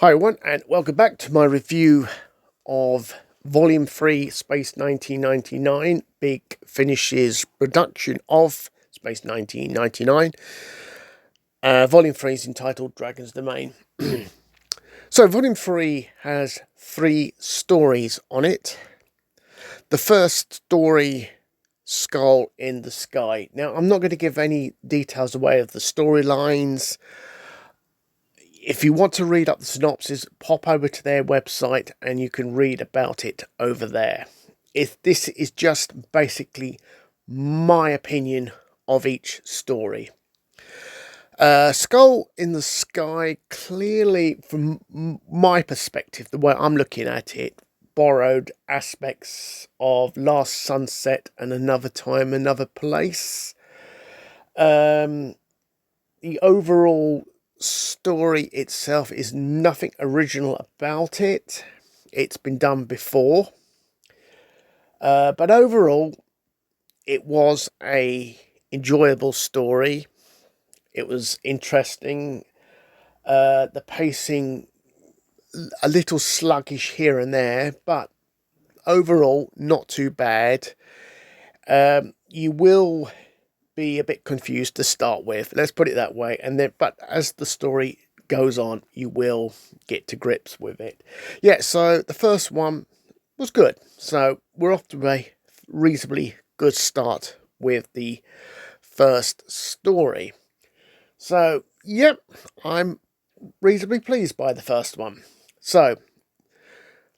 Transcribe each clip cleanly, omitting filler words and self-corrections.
Hi everyone, and welcome back to my review of Volume 3, Space 1999, Big Finish's production of Space 1999. Volume 3 is entitled Dragon's Domain. So, Volume 3 has 3 stories on it. The first story, Skull in the Sky. Now, I'm not going to give any details away of the storylines. If you want to read up the synopsis, pop over to their website and you can read about it over there. This is just basically my opinion of each story. Skull in the Sky, clearly from my perspective, the way I'm looking at it, borrowed aspects of Last Sunset and Another Time, Another Place. The overall story itself is nothing original about it. It's been done before. But overall, it was a enjoyable story. It was interesting. The pacing a little sluggish here and there, but overall not too bad. You will be a bit confused to start with, let's put it that way, but as the story goes on, you will get to grips with it. Yeah, so the first one was good, so we're off to a reasonably good start with the first story. So yep, I'm reasonably pleased by the first one. So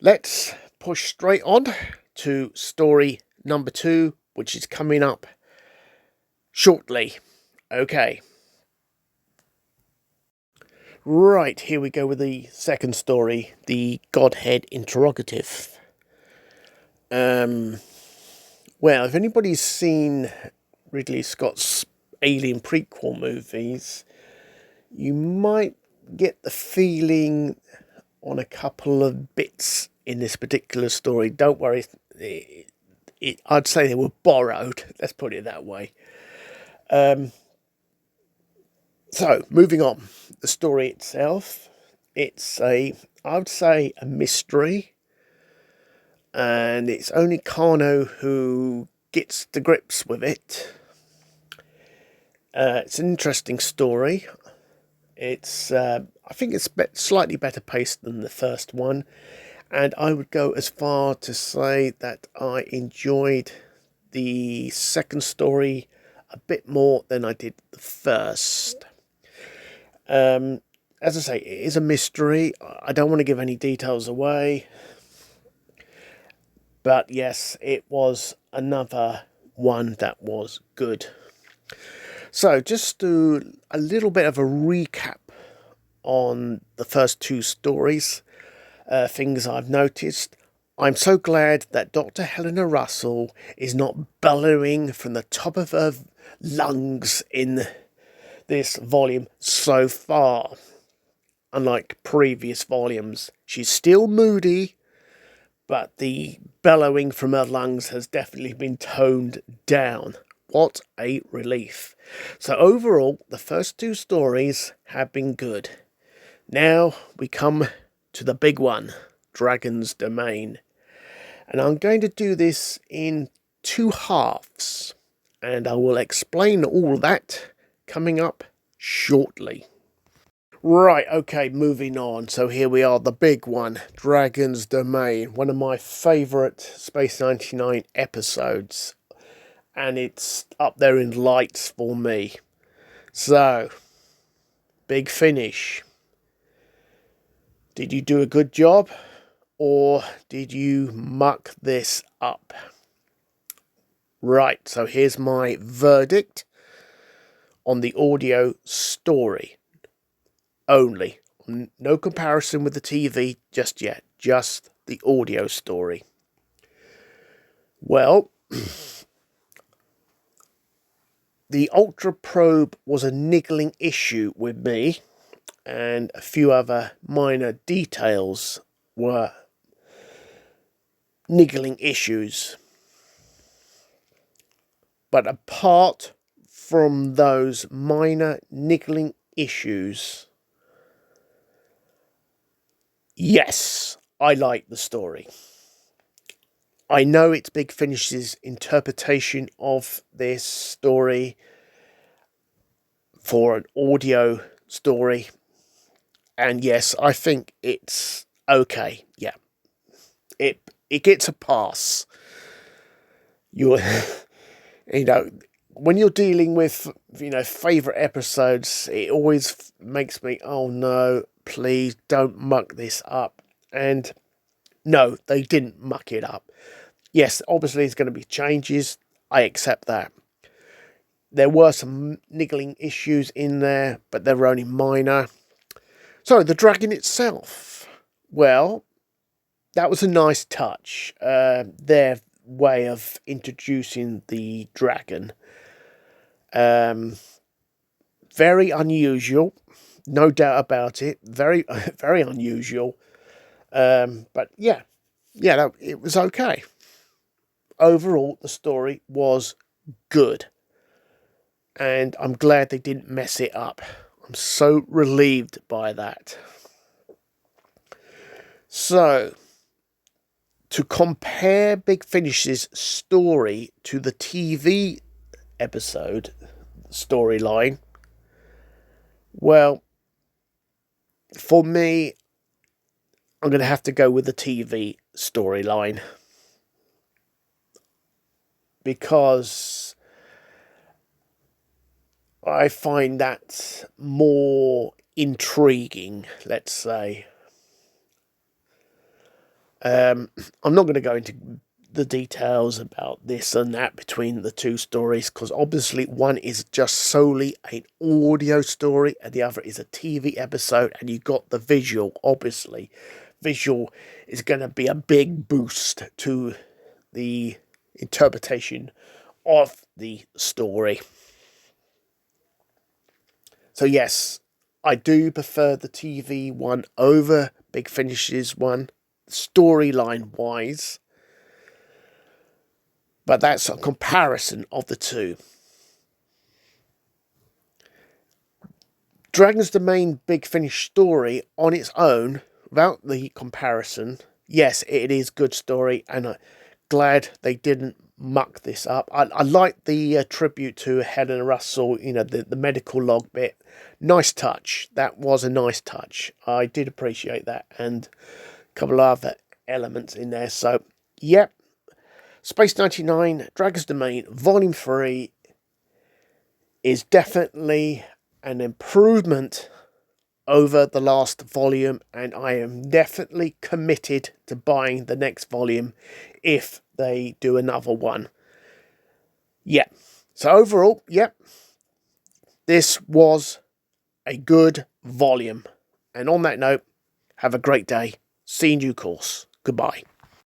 let's push straight on to story number 2, which is coming up shortly. Okay. Right, here we go with the second story, the Godhead Interogative. Well, if anybody's seen Ridley Scott's Alien prequel movies, you might get the feeling on a couple of bits in this particular story. Don't worry, I'd say they were borrowed, let's put it that way. So, moving on, the story itself, it's I would say a mystery, and it's only Kano who gets to grips with it. It's an interesting story. It's I think it's slightly better paced than the first one, and I would go as far to say that I enjoyed the second story a bit more than I did the first. As I say, it is a mystery. I don't want to give any details away. But yes, it was another one that was good. So just do a little bit of a recap on the first 2 stories. Things I've noticed. I'm so glad that Dr. Helena Russell is not bellowing from the top of her lungs in this volume so far. Unlike previous volumes, she's still moody, but the bellowing from her lungs has definitely been toned down. What a relief. So overall, the first 2 stories have been good. Now we come to the big one, Dragon's Domain. And I'm going to do this in 2 halves, and I will explain all that coming up shortly. Right, okay, moving on. So here we are, the big one, Dragon's Domain, one of my favourite Space 99 episodes, and it's up there in lights for me. So, Big Finish. Did you do a good job, or did you muck this up? Right, so here's my verdict on the audio story only. No comparison with the TV just yet, just the audio story. Well, the Ultra Probe was a niggling issue with me, and a few other minor details were niggling issues. But apart from those minor niggling issues, Yes, I like the story. I know it's Big Finish's interpretation of this story for an audio story. And yes, I think it's okay. Yeah. It gets a pass. You're you know, when you're dealing with, favourite episodes, it always makes me, oh no, please don't muck this up. And no, they didn't muck it up. Yes, obviously there's going to be changes. I accept that. There were some niggling issues in there, but they were only minor. So, the dragon itself. Well, that was a nice touch. Their way of introducing the dragon. Very unusual, no doubt about it. Very, very unusual. But yeah, it was okay. Overall, the story was good, and I'm glad they didn't mess it up. I'm so relieved by that. So, to compare Big Finish's story to the TV episode storyline, well, for me, I'm going to have to go with the TV storyline, because I find that more intriguing, let's say. I'm not going to go into the details about this and that between the two stories, because obviously one is just solely an audio story and the other is a TV episode, and you got the visual. Obviously, visual is going to be a big boost to the interpretation of the story. So yes, I do prefer the TV one over Big Finish's one, storyline wise. But that's a comparison of the two. Dragon's Domain Big Finish story on its own, without the comparison, yes, it is good story, and I'm glad they didn't muck this up. I like the tribute to Helena Russell, the medical log bit. Nice touch. That was a nice touch. I did appreciate that, and a couple of other elements in there. So, yep. SPACE1999, Dragon's Domain, Volume 3 is definitely an improvement over the last volume, and I am definitely committed to buying the next volume if they do another one. Yeah. So overall, this was a good volume. And on that note, have a great day. See you in due course. Goodbye.